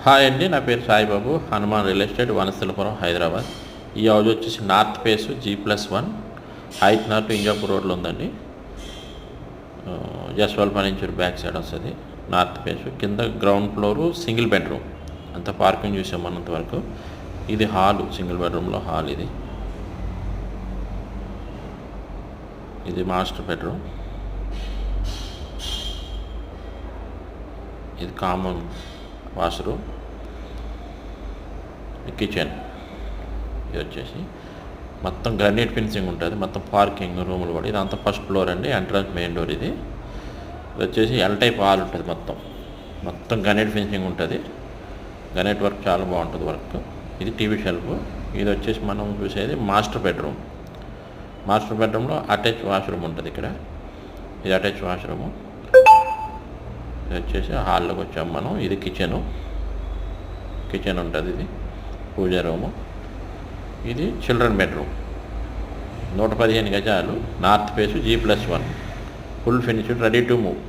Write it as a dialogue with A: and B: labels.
A: Hi అండి, నా పేరు సాయిబాబు. Hanuman real estate, Vanasthalipuram, Hyderabad. ఈ హౌస్ వచ్చేసి north face G+1 height north Injapur రోడ్లో ఉందండి. జస్వాల్ ఫర్నిచర్ బ్యాక్ సైడ్ వస్తుంది. నార్త్ ఫేస్ కింద గ్రౌండ్ ఫ్లోరు సింగిల్ బెడ్రూమ్. అంత పార్కింగ్ చూసాం మనంత వరకు. ఇది హాలు, సింగిల్ బెడ్రూమ్లో హాల్. ఇది మాస్టర్ బెడ్రూమ్. ఇది కామన్ వాష్రూమ్, కిచెన్. ఇది వచ్చేసి మొత్తం గ్రానైట్ ఫినిషింగ్ ఉంటుంది. మొత్తం పార్కింగ్ రూములు కూడా. ఇదంతా ఫస్ట్ ఫ్లోర్ అండి. Entrance main door. ఇది వచ్చేసి ఎల్ టైప్ హాల్ ఉంటుంది. మొత్తం గ్రానైట్ ఫినిషింగ్ ఉంటుంది. గ్రానైట్ వర్క్ చాలా బాగుంటుంది వర్క్. ఇది టీవీ షెల్ఫ్. ఇది వచ్చేసి మనం చూసేది మాస్టర్ బెడ్రూమ్. మాస్టర్ బెడ్రూమ్లో అటాచ్ వాష్రూమ్ ఉంటుంది. ఇది అటాచ్ వాష్రూము. ఇది వచ్చేసి హాల్లోకి వచ్చాము మనం. ఇది కిచెన్ ఉంటుంది. ఇది పూజ రూము. ఇది చిల్డ్రన్ బెడ్రూమ్. 115 గజాలు, north face G+1, full finished, ready to move.